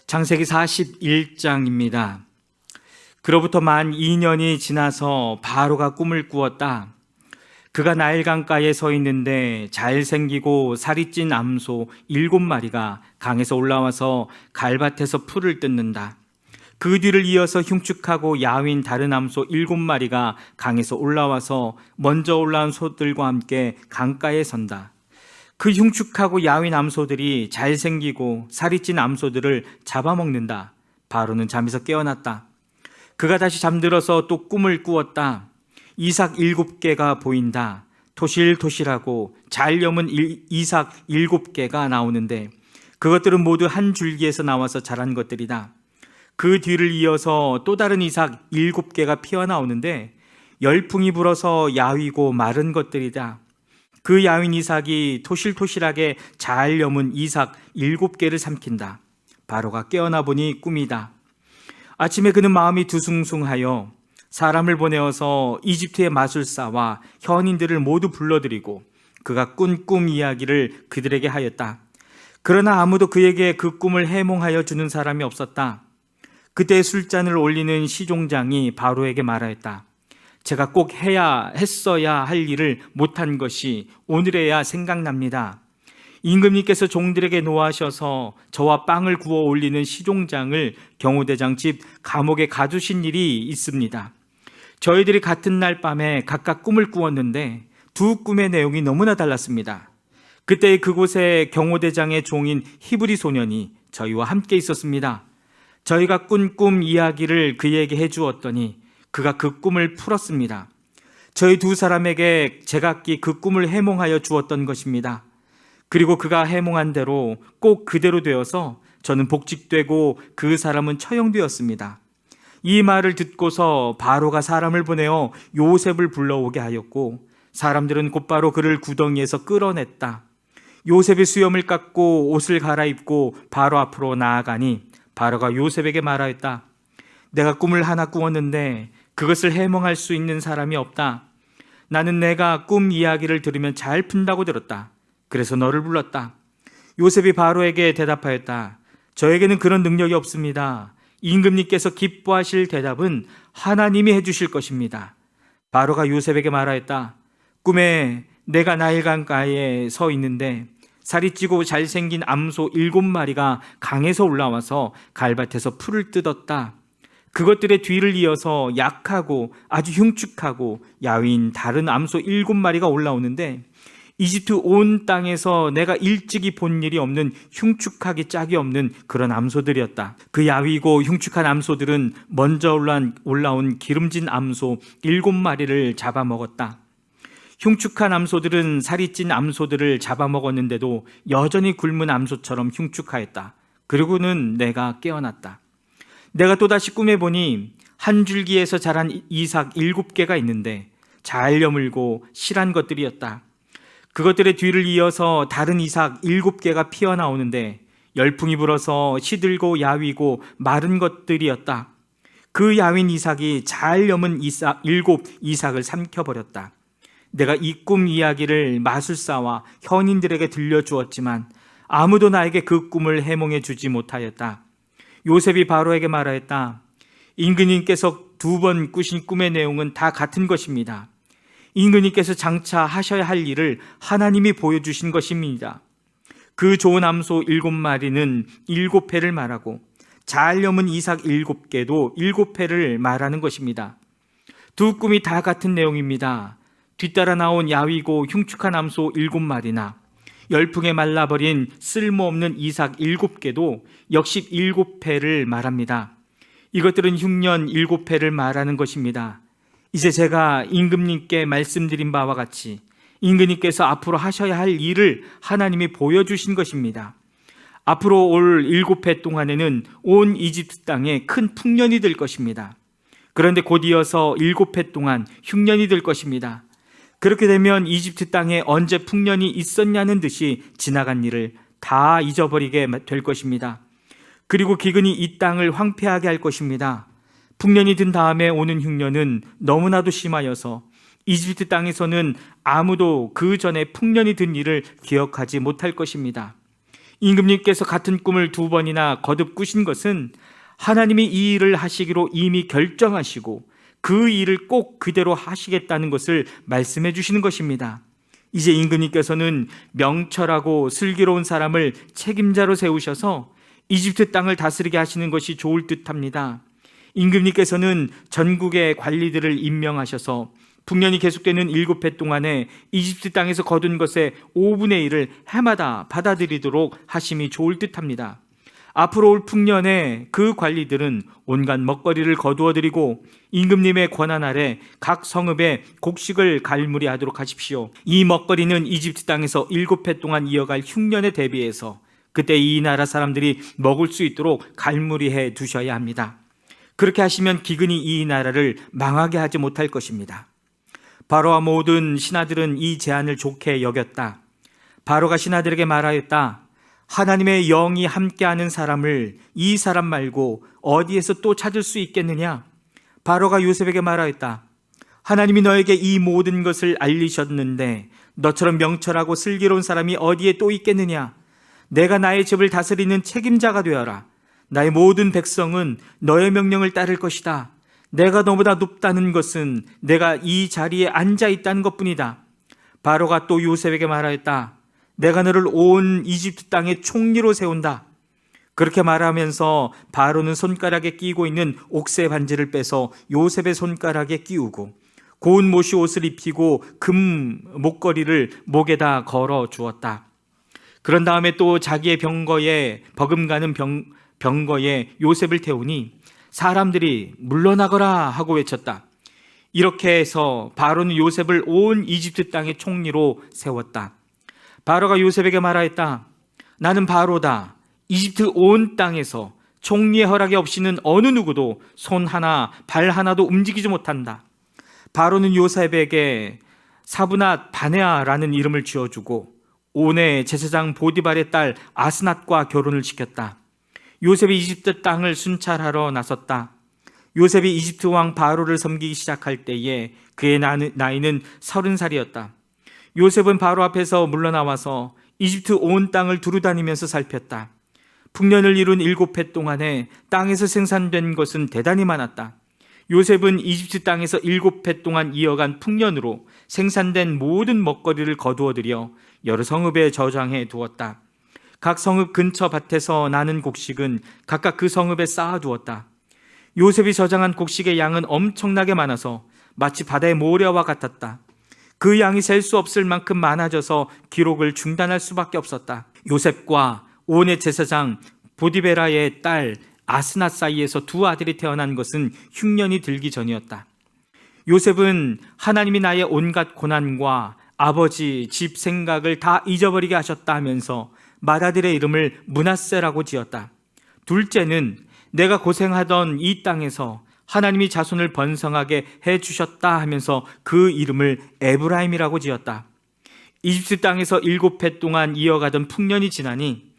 창세기 41장입니다. 그로부터 만 2년이 지나서 바로가 꿈을 꾸었다. 그가 나일강가에 서 있는데 잘생기고 살이 찐 암소 7마리가 강에서 올라와서 갈밭에서 풀을 뜯는다. 그 뒤를 이어서 흉측하고 야윈 다른 암소 7마리가 강에서 올라와서 먼저 올라온 소들과 함께 강가에 선다. 그 흉측하고 야윈 암소들이 잘생기고 살이 찐 암소들을 잡아먹는다. 바로는 잠에서 깨어났다. 그가 다시 잠들어서 또 꿈을 꾸었다. 이삭 7개가 보인다. 토실토실하고 잘 여문 이삭 7개가 나오는데 그것들은 모두 한 줄기에서 나와서 자란 것들이다. 그 뒤를 이어서 또 다른 이삭 7개가 피어나오는데 열풍이 불어서 야위고 마른 것들이다. 그 야윈 이삭이 토실토실하게 잘 여문 이삭 7개를 삼킨다. 바로가 깨어나 보니 꿈이다. 아침에 그는 마음이 두숭숭하여 사람을 보내어서 이집트의 마술사와 현인들을 모두 불러들이고 그가 꾼 꿈 이야기를 그들에게 하였다. 그러나 아무도 그에게 그 꿈을 해몽하여 주는 사람이 없었다. 그때 술잔을 올리는 시종장이 바로에게 말하였다. 제가 꼭 했어야 할 일을 못한 것이 오늘에야 생각납니다. 임금님께서 종들에게 노하셔서 저와 빵을 구워 올리는 시종장을 경호대장 집 감옥에 가두신 일이 있습니다. 저희들이 같은 날 밤에 각각 꿈을 꾸었는데 두 꿈의 내용이 너무나 달랐습니다. 그때 그곳에 경호대장의 종인 히브리 소년이 저희와 함께 있었습니다. 저희가 꾼 꿈 이야기를 그에게 해주었더니 그가 그 꿈을 풀었습니다. 저희 두 사람에게 제각기 그 꿈을 해몽하여 주었던 것입니다. 그리고 그가 해몽한 대로 꼭 그대로 되어서 저는 복직되고 그 사람은 처형되었습니다. 이 말을 듣고서 바로가 사람을 보내어 요셉을 불러오게 하였고 사람들은 곧바로 그를 구덩이에서 끌어냈다. 요셉이 수염을 깎고 옷을 갈아입고 바로 앞으로 나아가니 바로가 요셉에게 말하였다. 내가 꿈을 하나 꾸었는데 그것을 해몽할 수 있는 사람이 없다. 나는 내가 꿈 이야기를 들으면 잘 푼다고 들었다. 그래서 너를 불렀다. 요셉이 바로에게 대답하였다. 저에게는 그런 능력이 없습니다. 임금님께서 기뻐하실 대답은 하나님이 해주실 것입니다. 바로가 요셉에게 말하였다. 꿈에 내가 나일강가에 서 있는데 살이 찌고 잘생긴 암소 7마리가 강에서 올라와서 갈밭에서 풀을 뜯었다. 그것들의 뒤를 이어서 약하고 아주 흉측하고 야윈 다른 암소 7마리가 올라오는데 이집트 온 땅에서 내가 일찍이 본 일이 없는 흉측하기 짝이 없는 그런 암소들이었다. 그 야위고 흉측한 암소들은 먼저 올라온 기름진 암소 7마리를 잡아먹었다. 흉측한 암소들은 살이 찐 암소들을 잡아먹었는데도 여전히 굶은 암소처럼 흉측하였다. 그리고는 내가 깨어났다. 내가 또다시 꿈에 보니 한 줄기에서 자란 이삭 7개가 있는데 잘 여물고 실한 것들이었다. 그것들의 뒤를 이어서 다른 이삭 7개가 피어나오는데 열풍이 불어서 시들고 야위고 마른 것들이었다. 그 야윈 이삭이 잘 여문 이삭 7이삭을 삼켜버렸다. 내가 이 꿈 이야기를 마술사와 현인들에게 들려주었지만 아무도 나에게 그 꿈을 해몽해 주지 못하였다. 요셉이 바로에게 말하였다. 임금님께서 2번 꾸신 꿈의 내용은 다 같은 것입니다. 임금님께서 장차 하셔야 할 일을 하나님이 보여주신 것입니다. 그 좋은 암소 7마리는 7회를 말하고 잘 여문 이삭 7개도 7회를 말하는 것입니다. 두 꿈이 다 같은 내용입니다. 뒤따라 나온 야위고 흉측한 암소 7마리나 열풍에 말라버린 쓸모없는 이삭 7개도 역시 7회를 말합니다. 이것들은 흉년 7회를 말하는 것입니다. 이제 제가 임금님께 말씀드린 바와 같이 임금님께서 앞으로 하셔야 할 일을 하나님이 보여주신 것입니다. 앞으로 올 7회 동안에는 온 이집트 땅에 큰 풍년이 될 것입니다. 그런데 곧 이어서 7회 동안 흉년이 될 것입니다. 그렇게 되면 이집트 땅에 언제 풍년이 있었냐는 듯이 지나간 일을 다 잊어버리게 될 것입니다. 그리고 기근이 이 땅을 황폐하게 할 것입니다. 풍년이 든 다음에 오는 흉년은 너무나도 심하여서 이집트 땅에서는 아무도 그 전에 풍년이 든 일을 기억하지 못할 것입니다. 임금님께서 같은 꿈을 2번이나 거듭 꾸신 것은 하나님이 이 일을 하시기로 이미 결정하시고 그 일을 꼭 그대로 하시겠다는 것을 말씀해 주시는 것입니다. 이제 임금님께서는 명철하고 슬기로운 사람을 책임자로 세우셔서 이집트 땅을 다스리게 하시는 것이 좋을 듯합니다. 임금님께서는 전국의 관리들을 임명하셔서 풍년이 계속되는 7해 동안에 이집트 땅에서 거둔 것의 5분의 1을 해마다 받아들이도록 하심이 좋을 듯합니다. 앞으로 올 풍년에 그 관리들은 온갖 먹거리를 거두어드리고 임금님의 권한 아래 각 성읍에 곡식을 갈무리하도록 하십시오. 이 먹거리는 이집트 땅에서 7해 동안 이어갈 흉년에 대비해서 그때 이 나라 사람들이 먹을 수 있도록 갈무리해 두셔야 합니다. 그렇게 하시면 기근이 이 나라를 망하게 하지 못할 것입니다. 바로와 모든 신하들은 이 제안을 좋게 여겼다. 바로가 신하들에게 말하였다. 하나님의 영이 함께하는 사람을 이 사람 말고 어디에서 또 찾을 수 있겠느냐? 바로가 요셉에게 말하였다. 하나님이 너에게 이 모든 것을 알리셨는데 너처럼 명철하고 슬기로운 사람이 어디에 또 있겠느냐? 내가 나의 집을 다스리는 책임자가 되어라. 나의 모든 백성은 너의 명령을 따를 것이다. 내가 너보다 높다는 것은 내가 이 자리에 앉아 있다는 것뿐이다. 바로가 또 요셉에게 말하였다. 내가 너를 온 이집트 땅의 총리로 세운다. 그렇게 말하면서 바로는 손가락에 끼고 있는 옥새 반지를 빼서 요셉의 손가락에 끼우고 고운 모시 옷을 입히고 금 목걸이를 목에다 걸어 주었다. 그런 다음에 또 자기의 병거에 버금가는 병거에 요셉을 태우니 사람들이 물러나거라 하고 외쳤다. 이렇게 해서 바로는 요셉을 온 이집트 땅의 총리로 세웠다. 바로가 요셉에게 말하였다. 나는 바로다. 이집트 온 땅에서 총리의 허락이 없이는 어느 누구도 손 하나 발 하나도 움직이지 못한다. 바로는 요셉에게 사브낫 바네아라는 이름을 지어주고 온의 제사장 보디발의 딸 아스낫과 결혼을 시켰다. 요셉이 이집트 땅을 순찰하러 나섰다. 요셉이 이집트 왕 바로를 섬기기 시작할 때에 그의 나이는 30살이었다. 요셉은 바로 앞에서 물러나와서 이집트 온 땅을 두루다니면서 살폈다. 풍년을 이룬 7해 동안에 땅에서 생산된 것은 대단히 많았다. 요셉은 이집트 땅에서 7해 동안 이어간 풍년으로 생산된 모든 먹거리를 거두어들여 여러 성읍에 저장해 두었다. 각 성읍 근처 밭에서 나는 곡식은 각각 그 성읍에 쌓아두었다. 요셉이 저장한 곡식의 양은 엄청나게 많아서 마치 바다의 모래와 같았다. 그 양이 셀 수 없을 만큼 많아져서 기록을 중단할 수밖에 없었다. 요셉과 온의 제사장 보디베라의 딸 아스낫 사이에서 2 아들이 태어난 것은 흉년이 들기 전이었다. 요셉은 하나님이 나의 온갖 고난과 아버지 집 생각을 다 잊어버리게 하셨다 하면서 맏아들의 이름을 므낫세라고 지었다. 둘째는 내가 고생하던 이 땅에서 하나님이 자손을 번성하게 해주셨다 하면서 그 이름을 에브라임이라고 지었다. 이집트 땅에서 7해 동안 이어가던 풍년이 지나니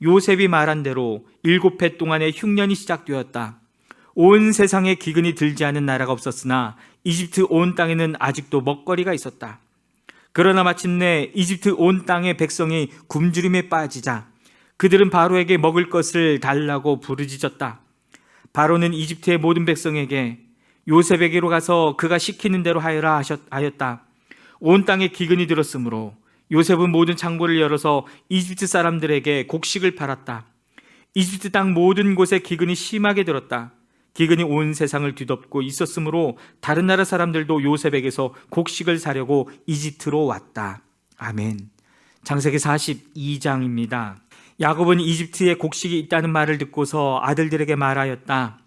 요셉이 말한 대로 7해 동안의 흉년이 시작되었다. 온 세상에 기근이 들지 않은 나라가 없었으나 이집트 온 땅에는 아직도 먹거리가 있었다. 그러나 마침내 이집트 온 땅의 백성이 굶주림에 빠지자 그들은 바로에게 먹을 것을 달라고 부르짖었다. 바로는 이집트의 모든 백성에게 요셉에게로 가서 그가 시키는 대로 하여라 하였다. 온 땅에 기근이 들었으므로 요셉은 모든 창고를 열어서 이집트 사람들에게 곡식을 팔았다. 이집트 땅 모든 곳에 기근이 심하게 들었다. 기근이 온 세상을 뒤덮고 있었으므로 다른 나라 사람들도 요셉에게서 곡식을 사려고 이집트로 왔다. 아멘. 창세기 42장입니다. 야곱은 이집트에 곡식이 있다는 말을 듣고서 아들들에게 말하였다.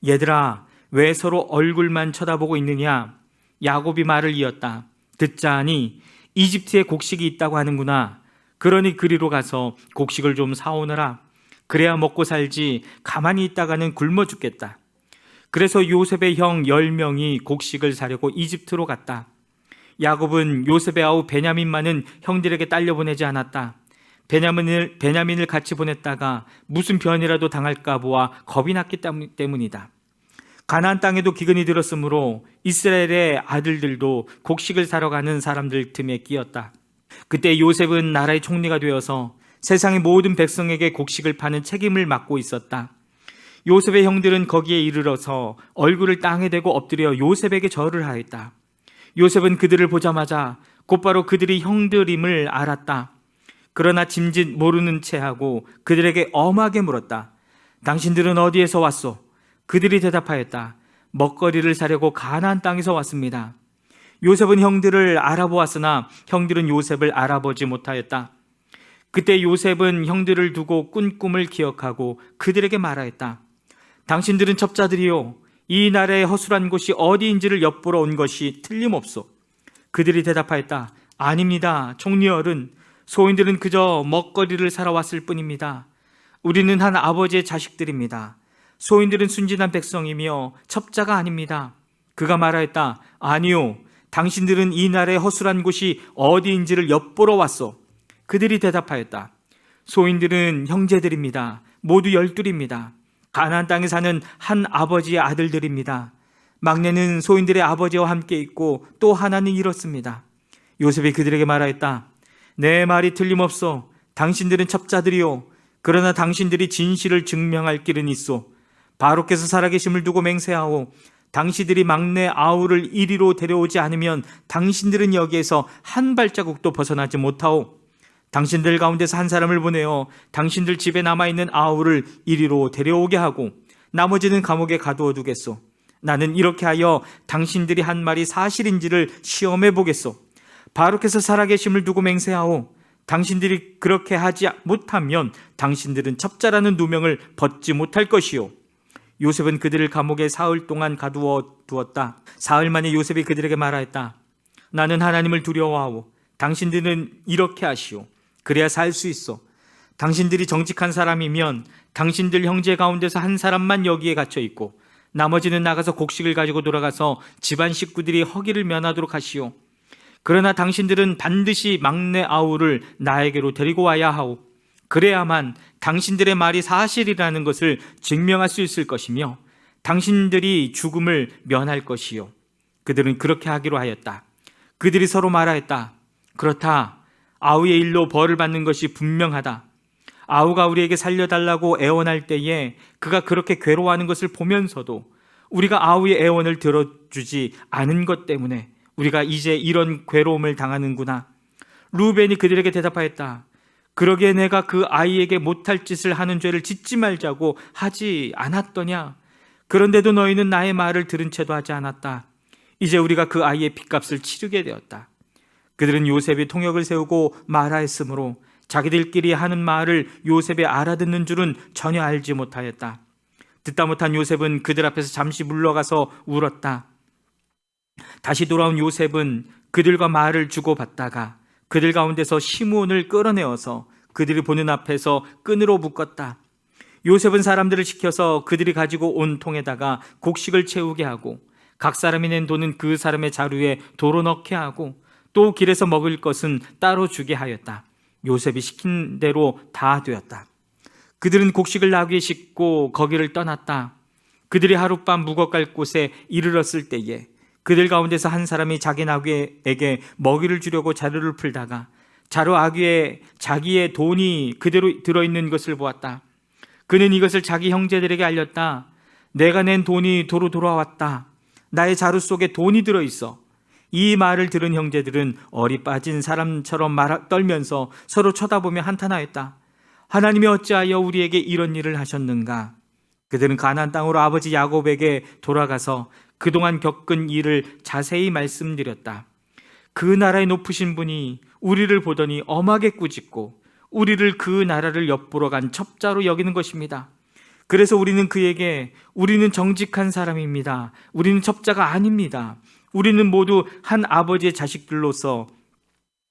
얘들아, 왜 서로 얼굴만 쳐다보고 있느냐? 야곱이 말을 이었다. 듣자 하니 이집트에 곡식이 있다고 하는구나. 그러니 그리로 가서 곡식을 좀 사오너라. 그래야 먹고 살지 가만히 있다가는 굶어 죽겠다. 그래서 요셉의 형 10명이 곡식을 사려고 이집트로 갔다. 야곱은 요셉의 아우 베냐민만은 형들에게 딸려보내지 않았다. 베냐민을 같이 보냈다가 무슨 변이라도 당할까 보아 겁이 났기 때문이다. 가나안 땅에도 기근이 들었으므로 이스라엘의 아들들도 곡식을 사러 가는 사람들 틈에 끼었다. 그때 요셉은 나라의 총리가 되어서 세상의 모든 백성에게 곡식을 파는 책임을 맡고 있었다. 요셉의 형들은 거기에 이르러서 얼굴을 땅에 대고 엎드려 요셉에게 절을 하였다. 요셉은 그들을 보자마자 곧바로 그들이 형들임을 알았다. 그러나 짐짓 모르는 체하고 그들에게 엄하게 물었다. 당신들은 어디에서 왔소? 그들이 대답하였다. 먹거리를 사려고 가나안 땅에서 왔습니다. 요셉은 형들을 알아보았으나 형들은 요셉을 알아보지 못하였다. 그때 요셉은 형들을 두고 꾼 꿈을 기억하고 그들에게 말하였다. 당신들은 첩자들이요, 이 나라의 허술한 곳이 어디인지를 엿보러 온 것이 틀림없소. 그들이 대답하였다. 아닙니다, 총리어른. 소인들은 그저 먹거리를 사러 왔을 뿐입니다. 우리는 한 아버지의 자식들입니다. 소인들은 순진한 백성이며 첩자가 아닙니다. 그가 말하였다. 아니요, 당신들은 이 나라의 허술한 곳이 어디인지를 엿보러 왔소. 그들이 대답하였다. 소인들은 형제들입니다. 모두 12입니다. 가나안 땅에 사는 한 아버지의 아들들입니다. 막내는 소인들의 아버지와 함께 있고 또 하나는 이렇습니다. 요셉이 그들에게 말하였다. 내 말이 틀림없소. 당신들은 첩자들이요, 그러나 당신들이 진실을 증명할 길은 있소. 바로께서 살아계심을 두고 맹세하오. 당신들이 막내 아우를 이리로 데려오지 않으면 당신들은 여기에서 한 발자국도 벗어나지 못하오. 당신들 가운데서 한 사람을 보내어 당신들 집에 남아있는 아우를 이리로 데려오게 하고 나머지는 감옥에 가두어 두겠소. 나는 이렇게 하여 당신들이 한 말이 사실인지를 시험해 보겠소. 바로께서 살아계심을 두고 맹세하오. 당신들이 그렇게 하지 못하면 당신들은 첩자라는 누명을 벗지 못할 것이요. 요셉은 그들을 감옥에 사흘 동안 가두어 두었다. 사흘 만에 요셉이 그들에게 말하였다. 나는 하나님을 두려워하오. 당신들은 이렇게 하시오. 그래야 살 수 있어. 당신들이 정직한 사람이면 당신들 형제 가운데서 한 사람만 여기에 갇혀 있고 나머지는 나가서 곡식을 가지고 돌아가서 집안 식구들이 허기를 면하도록 하시오. 그러나 당신들은 반드시 막내 아우를 나에게로 데리고 와야 하오. 그래야만 당신들의 말이 사실이라는 것을 증명할 수 있을 것이며 당신들이 죽음을 면할 것이요. 그들은 그렇게 하기로 하였다. 그들이 서로 말하였다. 그렇다. 아우의 일로 벌을 받는 것이 분명하다. 아우가 우리에게 살려달라고 애원할 때에 그가 그렇게 괴로워하는 것을 보면서도 우리가 아우의 애원을 들어주지 않은 것 때문에 우리가 이제 이런 괴로움을 당하는구나. 루벤이 그들에게 대답하였다. 그러기에 내가 그 아이에게 못할 짓을 하는 죄를 짓지 말자고 하지 않았더냐. 그런데도 너희는 나의 말을 들은 채도 하지 않았다. 이제 우리가 그 아이의 핏값을 치르게 되었다. 그들은 요셉이 통역을 세우고 말하였으므로 자기들끼리 하는 말을 요셉이 알아듣는 줄은 전혀 알지 못하였다. 듣다 못한 요셉은 그들 앞에서 잠시 물러가서 울었다. 다시 돌아온 요셉은 그들과 말을 주고받다가 그들 가운데서 시므온을 끌어내어서 그들이 보는 앞에서 끈으로 묶었다. 요셉은 사람들을 시켜서 그들이 가지고 온 통에다가 곡식을 채우게 하고 각 사람이 낸 돈은 그 사람의 자루에 도로 넣게 하고 또 길에서 먹을 것은 따로 주게 하였다. 요셉이 시킨 대로 다 되었다. 그들은 곡식을 나귀에 싣고 거기를 떠났다. 그들이 하룻밤 묵어갈 곳에 이르렀을 때에 그들 가운데서 한 사람이 자기 나귀에게 먹이를 주려고 자루를 풀다가 자루 아귀에 자기의 돈이 그대로 들어있는 것을 보았다. 그는 이것을 자기 형제들에게 알렸다. 내가 낸 돈이 도로 돌아왔다. 나의 자루 속에 돈이 들어있어. 이 말을 들은 형제들은 얼이 빠진 사람처럼 떨면서 서로 쳐다보며 한탄하였다. 하나님이 어찌하여 우리에게 이런 일을 하셨는가? 그들은 가나안 땅으로 아버지 야곱에게 돌아가서 그동안 겪은 일을 자세히 말씀드렸다. 그 나라의 높으신 분이 우리를 보더니 엄하게 꾸짖고 우리를 그 나라를 엿보러 간 첩자로 여기는 것입니다. 그래서 우리는 그에게 우리는 정직한 사람입니다. 우리는 첩자가 아닙니다. 우리는 모두 한 아버지의 자식들로서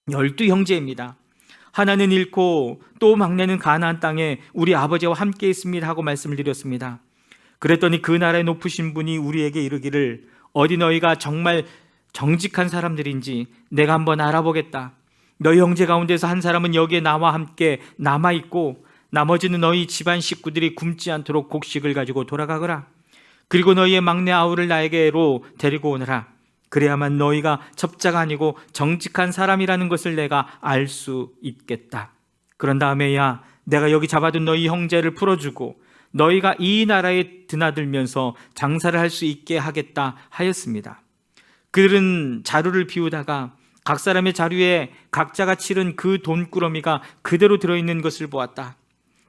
12형제입니다. 하나는 잃고 또 막내는 가나안 땅에 우리 아버지와 함께 있습니다 하고 말씀을 드렸습니다. 그랬더니 그 나라의 높으신 분이 우리에게 이르기를 어디 너희가 정말 정직한 사람들인지 내가 한번 알아보겠다. 너희 형제 가운데서 한 사람은 여기에 나와 함께 남아있고 나머지는 너희 집안 식구들이 굶지 않도록 곡식을 가지고 돌아가거라. 그리고 너희의 막내 아우를 나에게로 데리고 오너라. 그래야만 너희가 첩자가 아니고 정직한 사람이라는 것을 내가 알 수 있겠다. 그런 다음에야 내가 여기 잡아둔 너희 형제를 풀어주고 너희가 이 나라에 드나들면서 장사를 할 수 있게 하겠다 하였습니다. 그들은 자루를 비우다가 각 사람의 자루에 각자가 치른 그 돈꾸러미가 그대로 들어있는 것을 보았다.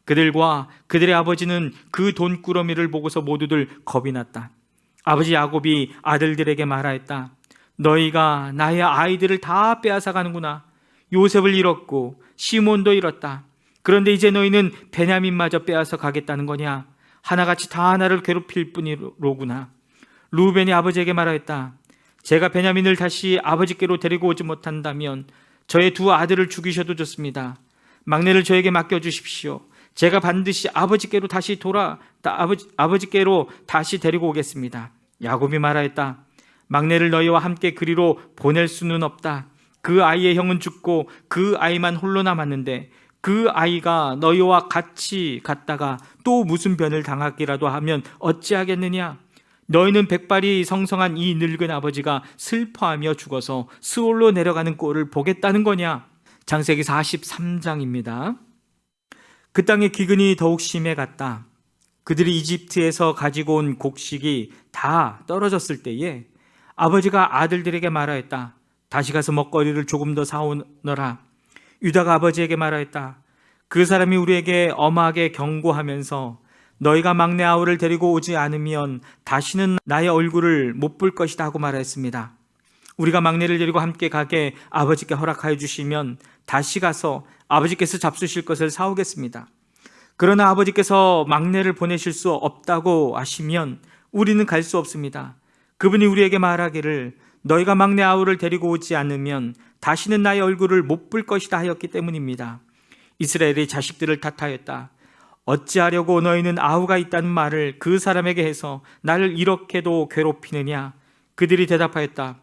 그들과 그들의 아버지는 그 돈꾸러미를 보고서 모두들 겁이 났다. 아버지 야곱이 아들들에게 말하였다. 너희가 나의 아이들을 다 빼앗아 가는구나. 요셉을 잃었고 시몬도 잃었다. 그런데 이제 너희는 베냐민마저 빼앗아 가겠다는 거냐? 하나같이 다 하나를 괴롭힐 뿐이로구나. 루벤이 아버지에게 말하였다. 제가 베냐민을 다시 아버지께로 데리고 오지 못한다면 저의 두 아들을 죽이셔도 좋습니다. 막내를 저에게 맡겨주십시오. 제가 반드시 아버지께로 다시 데리고 오겠습니다. 야곱이 말하였다. 막내를 너희와 함께 그리로 보낼 수는 없다. 그 아이의 형은 죽고 그 아이만 홀로 남았는데 그 아이가 너희와 같이 갔다가 또 무슨 변을 당하기라도 하면 어찌하겠느냐? 너희는 백발이 성성한 이 늙은 아버지가 슬퍼하며 죽어서 스올로 내려가는 꼴을 보겠다는 거냐? 창세기 43장입니다. 그 땅의 기근이 더욱 심해갔다. 그들이 이집트에서 가지고 온 곡식이 다 떨어졌을 때에 아버지가 아들들에게 말하였다. 다시 가서 먹거리를 조금 더 사오너라. 유다가 아버지에게 말하였다. 그 사람이 우리에게 엄하게 경고하면서 너희가 막내 아우를 데리고 오지 않으면 다시는 나의 얼굴을 못 볼 것이다 하고 말하였습니다. 우리가 막내를 데리고 함께 가게 아버지께 허락하여 주시면 다시 가서 아버지께서 잡수실 것을 사오겠습니다. 그러나 아버지께서 막내를 보내실 수 없다고 하시면 우리는 갈 수 없습니다. 그분이 우리에게 말하기를 너희가 막내 아우를 데리고 오지 않으면 다시는 나의 얼굴을 못 볼 것이다 하였기 때문입니다. 이스라엘의 자식들을 탓하였다. 어찌하려고 너희는 아우가 있다는 말을 그 사람에게 해서 나를 이렇게도 괴롭히느냐? 그들이 대답하였다.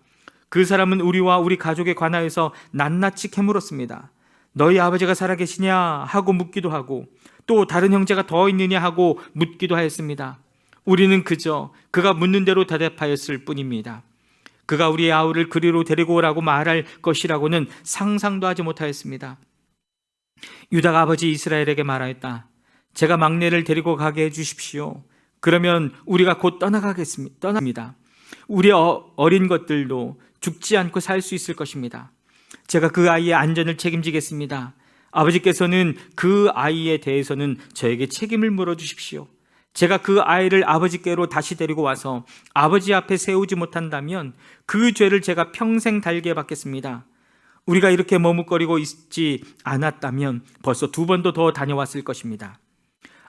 그 사람은 우리와 우리 가족에 관하여서 낱낱이 캐물었습니다. 너희 아버지가 살아계시냐 하고 묻기도 하고 또 다른 형제가 더 있느냐 하고 묻기도 하였습니다. 우리는 그저 그가 묻는 대로 대답하였을 뿐입니다. 그가 우리의 아우를 그리로 데리고 오라고 말할 것이라고는 상상도 하지 못하였습니다. 유다가 아버지 이스라엘에게 말하였다. 제가 막내를 데리고 가게 해주십시오. 그러면 우리가 곧 떠납니다. 우리 어린 것들도 죽지 않고 살 수 있을 것입니다. 제가 그 아이의 안전을 책임지겠습니다. 아버지께서는 그 아이에 대해서는 저에게 책임을 물어주십시오. 제가 그 아이를 아버지께로 다시 데리고 와서 아버지 앞에 세우지 못한다면 그 죄를 제가 평생 달게 받겠습니다. 우리가 이렇게 머뭇거리고 있지 않았다면 벌써 2번도 더 다녀왔을 것입니다.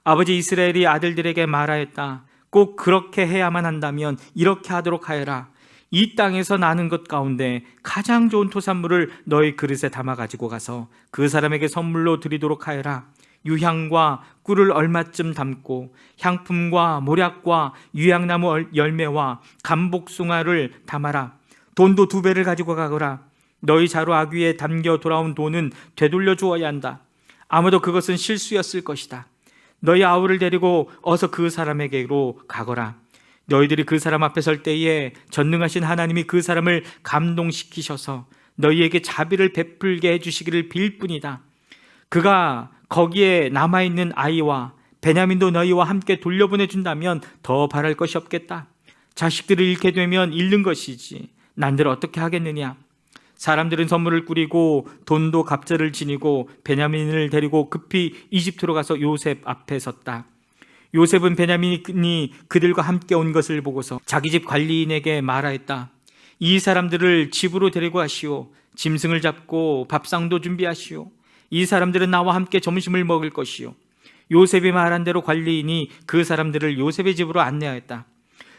아버지 이스라엘이 아들들에게 말하였다. 꼭 그렇게 해야만 한다면 이렇게 하도록 하여라. 이 땅에서 나는 것 가운데 가장 좋은 토산물을 너희 그릇에 담아 가지고 가서 그 사람에게 선물로 드리도록 하여라. 유향과 꿀을 얼마쯤 담고 향품과 모략과 유향나무 열매와 감복숭아를 담아라. 돈도 2배를 가지고 가거라. 너희 자루 아귀에 담겨 돌아온 돈은 되돌려 주어야 한다. 아무도 그것은 실수였을 것이다. 너희 아우를 데리고 어서 그 사람에게로 가거라. 너희들이 그 사람 앞에 설 때에 전능하신 하나님이 그 사람을 감동시키셔서 너희에게 자비를 베풀게 해주시기를 빌 뿐이다. 그가 거기에 남아있는 아이와 베냐민도 너희와 함께 돌려보내준다면 더 바랄 것이 없겠다. 자식들을 잃게 되면 잃는 것이지 난들 어떻게 하겠느냐. 사람들은 선물을 꾸리고 돈도 갑절을 지니고 베냐민을 데리고 급히 이집트로 가서 요셉 앞에 섰다. 요셉은 베냐민이 그들과 함께 온 것을 보고서 자기 집 관리인에게 말하였다. 이 사람들을 집으로 데리고 가시오. 짐승을 잡고 밥상도 준비하시오. 이 사람들은 나와 함께 점심을 먹을 것이오. 요셉이 말한 대로 관리인이 그 사람들을 요셉의 집으로 안내하였다.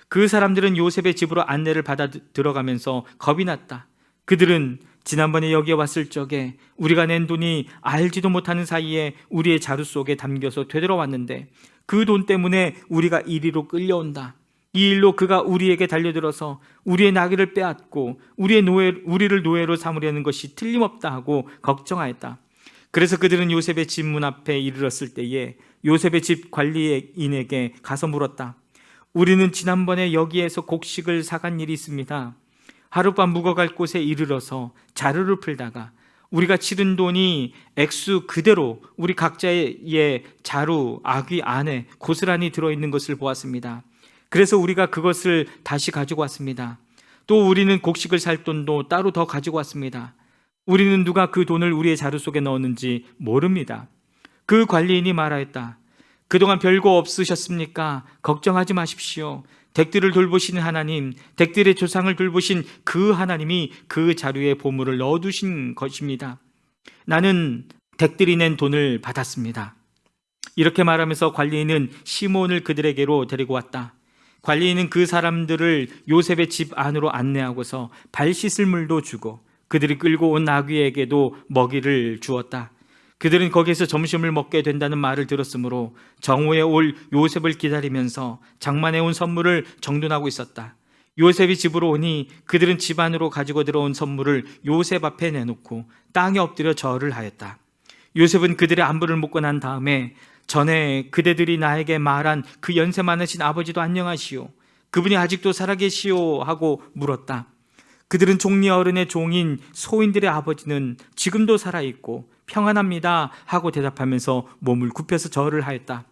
그 사람들은 요셉의 집으로 안내를 받아 들어가면서 겁이 났다. 그들은 지난번에 여기에 왔을 적에 우리가 낸 돈이 알지도 못하는 사이에 우리의 자루 속에 담겨서 되돌아왔는데 그 돈 때문에 우리가 이리로 끌려온다. 이 일로 그가 우리에게 달려들어서 우리의 나귀를 빼앗고 우리를 노예로 삼으려는 것이 틀림없다 하고 걱정하였다. 그래서 그들은 요셉의 집 문 앞에 이르렀을 때에 요셉의 집 관리인에게 가서 물었다. 우리는 지난번에 여기에서 곡식을 사간 일이 있습니다. 하룻밤 묵어갈 곳에 이르러서 자루를 풀다가 우리가 치른 돈이 액수 그대로 우리 각자의 자루, 아귀 안에 고스란히 들어있는 것을 보았습니다. 그래서 우리가 그것을 다시 가지고 왔습니다. 또 우리는 곡식을 살 돈도 따로 더 가지고 왔습니다. 우리는 누가 그 돈을 우리의 자루 속에 넣었는지 모릅니다. 그 관리인이 말하였다. 그동안 별거 없으셨습니까? 걱정하지 마십시오. 댁들을 돌보시는 하나님, 댁들의 조상을 돌보신 그 하나님이 그 자루에 보물을 넣어두신 것입니다. 나는 댁들이 낸 돈을 받았습니다. 이렇게 말하면서 관리인은 시몬을 그들에게로 데리고 왔다. 관리인은 그 사람들을 요셉의 집 안으로 안내하고서 발 씻을 물도 주고 그들이 끌고 온 나귀에게도 먹이를 주었다. 그들은 거기에서 점심을 먹게 된다는 말을 들었으므로 정오에 올 요셉을 기다리면서 장만해 온 선물을 정돈하고 있었다. 요셉이 집으로 오니 그들은 집 안으로 가지고 들어온 선물을 요셉 앞에 내놓고 땅에 엎드려 절을 하였다. 요셉은 그들의 안부를 묻고 난 다음에 전에 그대들이 나에게 말한 그 연세 많으신 아버지도 안녕하시오. 그분이 아직도 살아계시오 하고 물었다. 그들은 종리 어른의 종인 소인들의 아버지는 지금도 살아있고 평안합니다 하고 대답하면서 몸을 굽혀서 절을 하였다.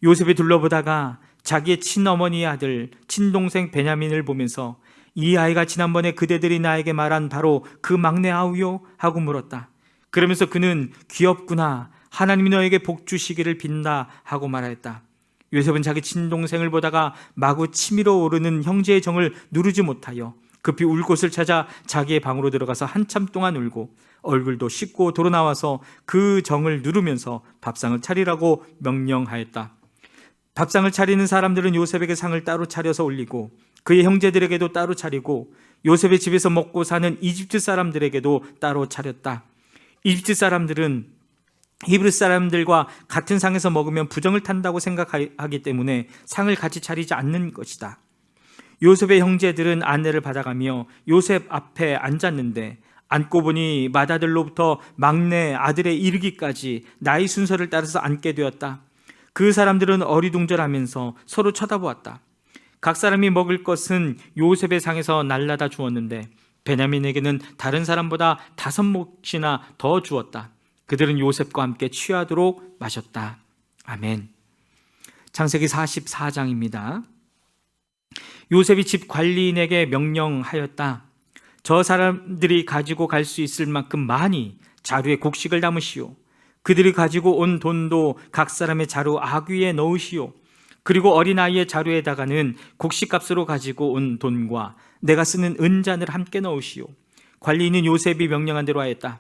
요셉이 둘러보다가 자기의 친어머니의 아들 친동생 베냐민을 보면서 이 아이가 지난번에 그대들이 나에게 말한 바로 그 막내 아우요 하고 물었다. 그러면서 그는 귀엽구나, 하나님이 너에게 복 주시기를 빈다 하고 말하였다. 요셉은 자기 친동생을 보다가 마구 치밀어 오르는 형제의 정을 누르지 못하여 급히 울 곳을 찾아 자기의 방으로 들어가서 한참 동안 울고 얼굴도 씻고 돌아 나와서 그 정을 누르면서 밥상을 차리라고 명령하였다. 밥상을 차리는 사람들은 요셉에게 상을 따로 차려서 올리고 그의 형제들에게도 따로 차리고 요셉의 집에서 먹고 사는 이집트 사람들에게도 따로 차렸다. 이집트 사람들은 히브리 사람들과 같은 상에서 먹으면 부정을 탄다고 생각하기 때문에 상을 같이 차리지 않는 것이다. 요셉의 형제들은 안내를 받아가며 요셉 앞에 앉았는데 앉고 보니 맏아들로부터 막내 아들에 이르기까지 나이 순서를 따라서 앉게 되었다. 그 사람들은 어리둥절하면서 서로 쳐다보았다. 각 사람이 먹을 것은 요셉의 상에서 날라다 주었는데 베냐민에게는 다른 사람보다 5몫이나 더 주었다. 그들은 요셉과 함께 취하도록 마셨다. 아멘. 창세기 44장입니다. 요셉이 집 관리인에게 명령하였다. 저 사람들이 가지고 갈 수 있을 만큼 많이 자루에 곡식을 담으시오. 그들이 가지고 온 돈도 각 사람의 자루 아귀에 넣으시오. 그리고 어린아이의 자루에다가는 곡식값으로 가지고 온 돈과 내가 쓰는 은잔을 함께 넣으시오. 관리인은 요셉이 명령한 대로 하였다.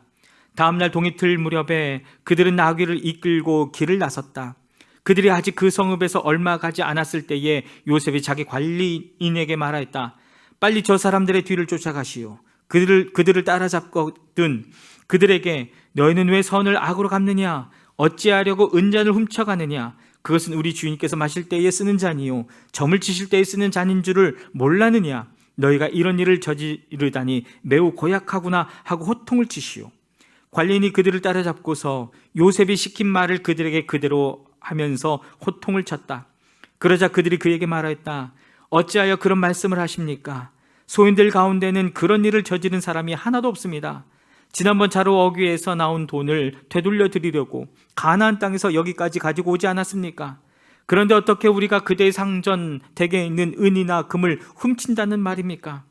다음날 동이틀 무렵에 그들은 나귀를 이끌고 길을 나섰다. 그들이 아직 그 성읍에서 얼마 가지 않았을 때에 요셉이 자기 관리인에게 말하였다. 빨리 저 사람들의 뒤를 쫓아가시오. 그들을 따라잡거든 그들에게 너희는 왜 선을 악으로 갚느냐? 어찌하려고 은잔을 훔쳐가느냐? 그것은 우리 주인께서 마실 때에 쓰는 잔이요 점을 치실 때에 쓰는 잔인 줄을 몰랐느냐? 너희가 이런 일을 저지르다니 매우 고약하구나 하고 호통을 치시오. 관리인이 그들을 따라잡고서 요셉이 시킨 말을 그들에게 그대로 하면서 호통을 쳤다. 그러자 그들이 그에게 말하였다. 어찌하여 그런 말씀을 하십니까? 소인들 가운데는 그런 일을 저지른 사람이 하나도 없습니다. 지난번 자루 어귀에서 나온 돈을 되돌려 드리려고 가나안 땅에서 여기까지 가지고 오지 않았습니까? 그런데 어떻게 우리가 그대의 상전 댁에 있는 은이나 금을 훔친다는 말입니까?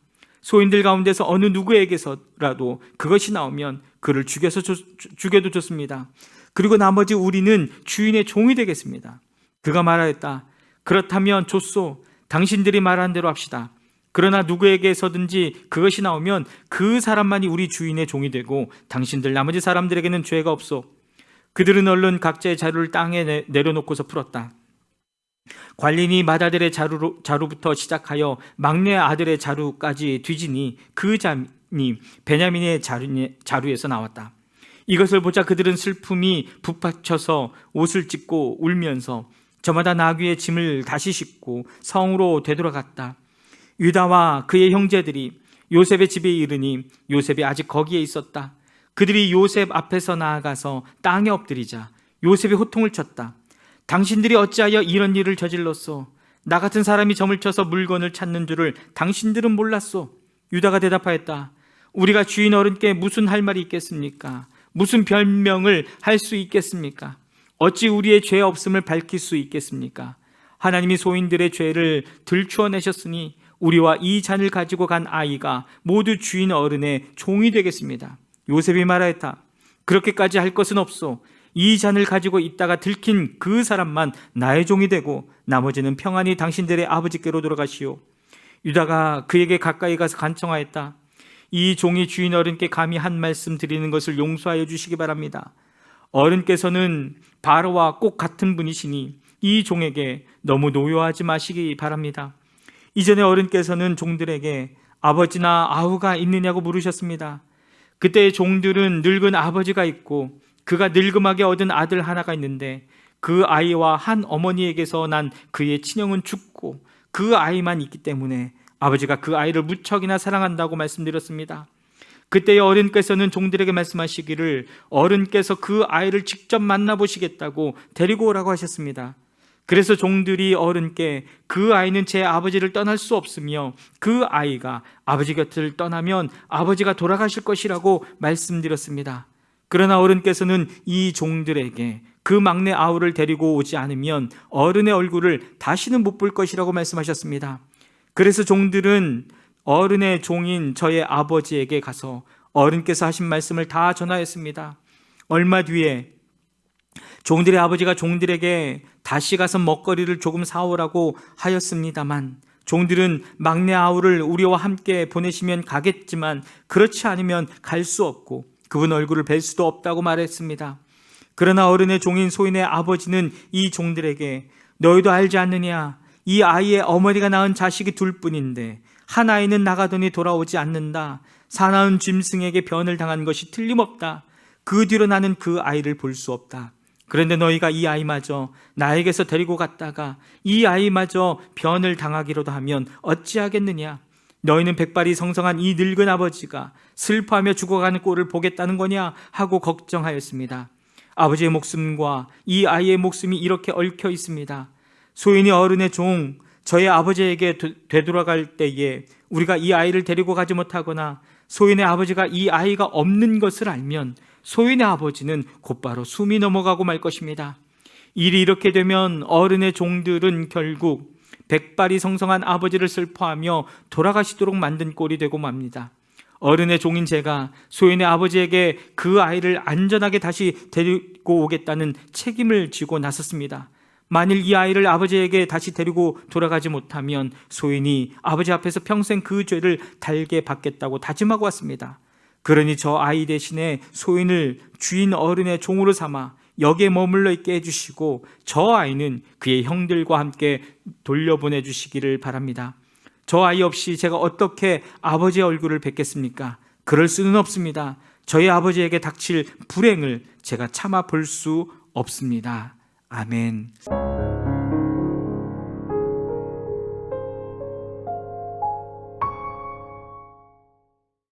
소인들 가운데서 어느 누구에게서라도 그것이 나오면 그를 죽여도 좋습니다. 그리고 나머지 우리는 주인의 종이 되겠습니다. 그가 말하였다. 그렇다면 좋소. 당신들이 말한 대로 합시다. 그러나 누구에게서든지 그것이 나오면 그 사람만이 우리 주인의 종이 되고 당신들 나머지 사람들에게는 죄가 없소. 그들은 얼른 각자의 자루를 땅에 내려놓고서 풀었다. 관리인이 맏아들의 자루부터 시작하여 막내 아들의 자루까지 뒤지니 그 잔이 베냐민의 자루에서 나왔다. 이것을 보자 그들은 슬픔이 북받쳐서 옷을 찢고 울면서 저마다 나귀의 짐을 다시 싣고 성으로 되돌아갔다. 유다와 그의 형제들이 요셉의 집에 이르니 요셉이 아직 거기에 있었다. 그들이 요셉 앞에서 나아가서 땅에 엎드리자 요셉이 호통을 쳤다. 당신들이 어찌하여 이런 일을 저질렀소? 나 같은 사람이 점을 쳐서 물건을 찾는 줄을 당신들은 몰랐소. 유다가 대답하였다. 우리가 주인 어른께 무슨 할 말이 있겠습니까? 무슨 변명을 할 수 있겠습니까? 어찌 우리의 죄 없음을 밝힐 수 있겠습니까? 하나님이 소인들의 죄를 들추어내셨으니 우리와 이 잔을 가지고 간 아이가 모두 주인 어른의 종이 되겠습니다. 요셉이 말하였다. 그렇게까지 할 것은 없소. 이 잔을 가지고 있다가 들킨 그 사람만 나의 종이 되고 나머지는 평안히 당신들의 아버지께로 돌아가시오. 유다가 그에게 가까이 가서 간청하였다. 이 종이 주인 어른께 감히 한 말씀 드리는 것을 용서하여 주시기 바랍니다. 어른께서는 바로와 꼭 같은 분이시니 이 종에게 너무 노여하지 마시기 바랍니다. 이전에 어른께서는 종들에게 아버지나 아우가 있느냐고 물으셨습니다. 그때 종들은 늙은 아버지가 있고 그가 늙음하게 얻은 아들 하나가 있는데 그 아이와 한 어머니에게서 난 그의 친형은 죽고 그 아이만 있기 때문에 아버지가 그 아이를 무척이나 사랑한다고 말씀드렸습니다. 그때의 어른께서는 종들에게 말씀하시기를 어른께서 그 아이를 직접 만나보시겠다고 데리고 오라고 하셨습니다. 그래서 종들이 어른께 그 아이는 제 아버지를 떠날 수 없으며 그 아이가 아버지 곁을 떠나면 아버지가 돌아가실 것이라고 말씀드렸습니다. 그러나 어른께서는 이 종들에게 그 막내 아우를 데리고 오지 않으면 어른의 얼굴을 다시는 못 볼 것이라고 말씀하셨습니다. 그래서 종들은 어른의 종인 저의 아버지에게 가서 어른께서 하신 말씀을 다 전하였습니다. 얼마 뒤에 종들의 아버지가 종들에게 다시 가서 먹거리를 조금 사오라고 하였습니다만 종들은 막내 아우를 우리와 함께 보내시면 가겠지만 그렇지 않으면 갈 수 없고 그분 얼굴을 뵐 수도 없다고 말했습니다. 그러나 어른의 종인 소인의 아버지는 이 종들에게 너희도 알지 않느냐? 이 아이의 어머니가 낳은 자식이 둘뿐인데 한 아이는 나가더니 돌아오지 않는다. 사나운 짐승에게 변을 당한 것이 틀림없다. 그 뒤로 나는 그 아이를 볼 수 없다. 그런데 너희가 이 아이마저 나에게서 데리고 갔다가 이 아이마저 변을 당하기로도 하면 어찌하겠느냐? 너희는 백발이 성성한 이 늙은 아버지가 슬퍼하며 죽어가는 꼴을 보겠다는 거냐? 하고 걱정하였습니다. 아버지의 목숨과 이 아이의 목숨이 이렇게 얽혀 있습니다. 소인이 어른의 종 저의 아버지에게 되돌아갈 때에 우리가 이 아이를 데리고 가지 못하거나 소인의 아버지가 이 아이가 없는 것을 알면 소인의 아버지는 곧바로 숨이 넘어가고 말 것입니다. 일이 이렇게 되면 어른의 종들은 결국 백발이 성성한 아버지를 슬퍼하며 돌아가시도록 만든 꼴이 되고 맙니다. 어른의 종인 제가 소인의 아버지에게 그 아이를 안전하게 다시 데리고 오겠다는 책임을 지고 나섰습니다. 만일 이 아이를 아버지에게 다시 데리고 돌아가지 못하면 소인이 아버지 앞에서 평생 그 죄를 달게 받겠다고 다짐하고 왔습니다. 그러니 저 아이 대신에 소인을 주인 어른의 종으로 삼아 여기에 머물러 있게 해주시고 저 아이는 그의 형들과 함께 돌려보내 주시기를 바랍니다. 저 아이 없이 제가 어떻게 아버지의 얼굴을 뵙겠습니까? 그럴 수는 없습니다. 저희 아버지에게 닥칠 불행을 제가 참아 볼 수 없습니다. 아멘.